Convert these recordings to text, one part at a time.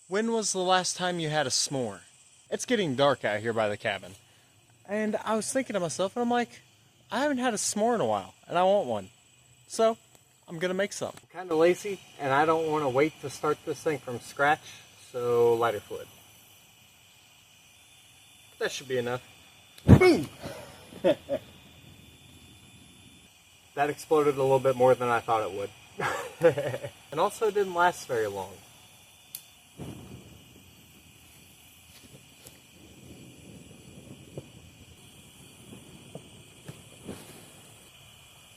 When was the last time you had a s'more? It's getting dark out here by the cabin. And I was thinking to myself, and I'm like, I haven't had a s'more in a while, and I want one. So, I'm gonna make some. I'm kinda lazy, and I don't wanna wait to start this thing from scratch, so lighter fluid. That should be enough. Boom! That exploded a little bit more than I thought it would. And also it didn't last very long.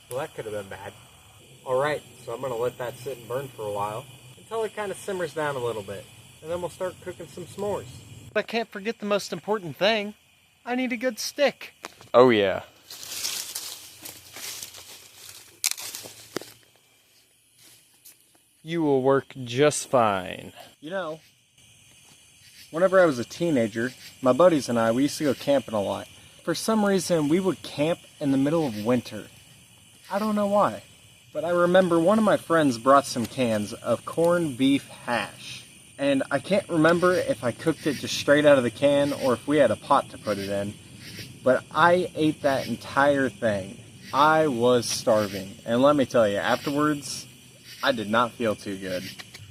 Well, that could have been bad. Alright, so I'm going to let that sit and burn for a while until it kind of simmers down a little bit. And then we'll start cooking some s'mores. But I can't forget the most important thing. I need a good stick. Oh yeah. You will work just fine. You know, whenever I was a teenager, my buddies and I, we used to go camping a lot. For some reason, we would camp in the middle of winter. I don't know why, but I remember one of my friends brought some cans of corned beef hash. And I can't remember if I cooked it just straight out of the can or if we had a pot to put it in. But I ate that entire thing. I was starving. And let me tell you, afterwards, I did not feel too good.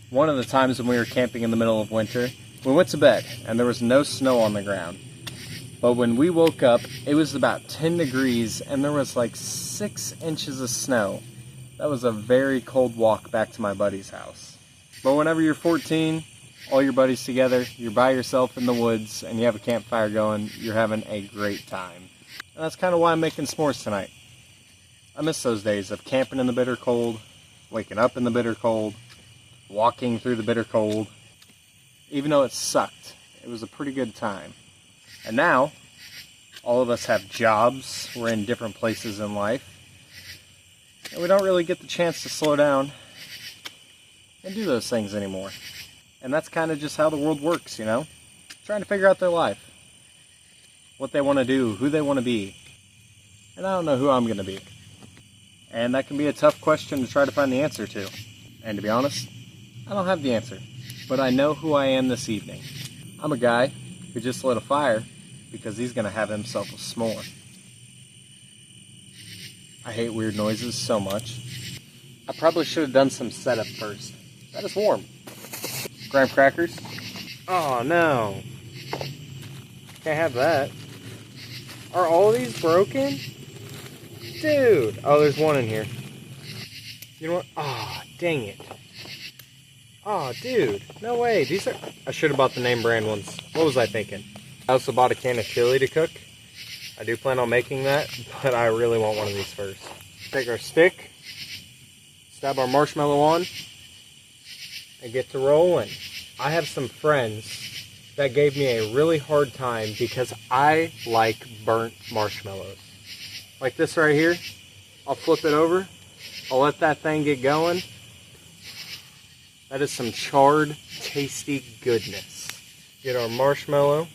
One of the times when we were camping in the middle of winter, we went to bed and there was no snow on the ground. But when we woke up, it was about 10 degrees and there was like 6 inches of snow. That was a very cold walk back to my buddy's house. But whenever you're 14, all your buddies together, you're by yourself in the woods, and you have a campfire going, you're having a great time. And that's kind of why I'm making s'mores tonight. I miss those days of camping in the bitter cold, waking up in the bitter cold, walking through the bitter cold. Even though it sucked, it was a pretty good time. And now, all of us have jobs, we're in different places in life, and we don't really get the chance to slow down and do those things anymore. And that's kind of just how the world works, you know? Trying to figure out their life. What they want to do, who they want to be. And I don't know who I'm going to be. And that can be a tough question to try to find the answer to. And to be honest, I don't have the answer. But I know who I am this evening. I'm a guy who just lit a fire because he's going to have himself a s'more. I hate weird noises so much. I probably should have done some setup first. That is warm. Graham crackers. Oh no. Can't have that. Are all these broken? Dude. Oh, there's one in here. You know what? Oh, dang it. Oh, dude. No way. These are... I should have bought the name brand ones. What was I thinking? I also bought a can of chili to cook. I do plan on making that, but I really want one of these first. Take our stick, stab our marshmallow on, and get to rolling. I have some friends that gave me a really hard time because I like burnt marshmallows. Like this right here. I'll flip it over. I'll let that thing get going. That is some charred, tasty goodness. Get our marshmallow.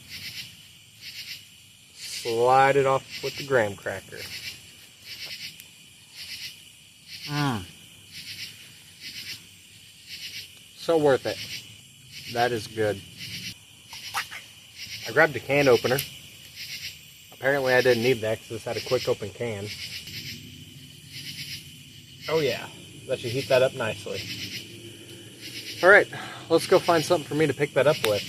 Slide it off with the graham cracker. Mmm. So worth it. That is good. I grabbed a can opener. Apparently I didn't need that because this had a quick open can. Oh yeah, that should heat that up nicely. Alright, let's go find something for me to pick that up with.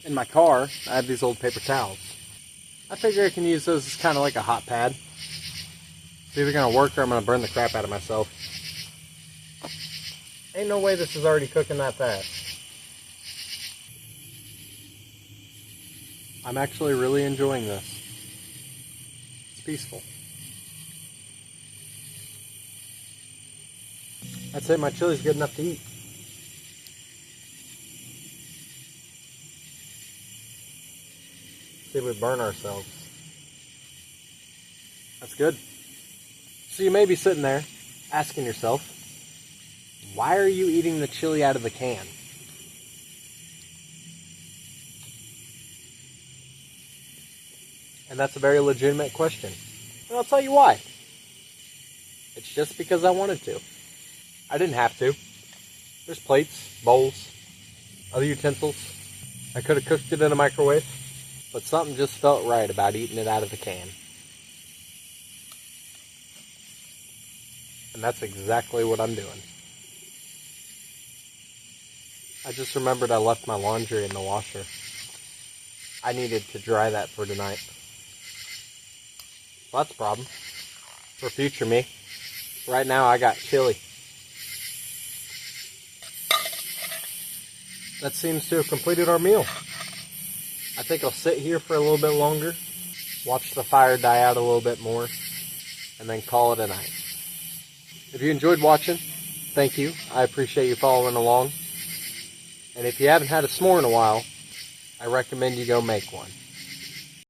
In my car, I have these old paper towels. I figure I can use those as kind of like a hot pad. It's either going to work or I'm going to burn the crap out of myself. Ain't no way this is already cooking that fast. I'm actually really enjoying this. It's peaceful. I'd say my chili's good enough to eat. See if we burn ourselves. That's good. So you may be sitting there asking yourself, why are you eating the chili out of the can? And that's a very legitimate question. And I'll tell you why. It's just because I wanted to. I didn't have to. There's plates, bowls, other utensils. I could have cooked it in a microwave, but something just felt right about eating it out of the can. And that's exactly what I'm doing. I just remembered I left my laundry in the washer. I needed to dry that for tonight. Well, that's a problem for future me. Right now I got chili. That seems to have completed our meal. I think I'll sit here for a little bit longer, watch the fire die out a little bit more, and then call it a night. If you enjoyed watching, thank you. I appreciate you following along. And if you haven't had a s'more in a while, I recommend you go make one.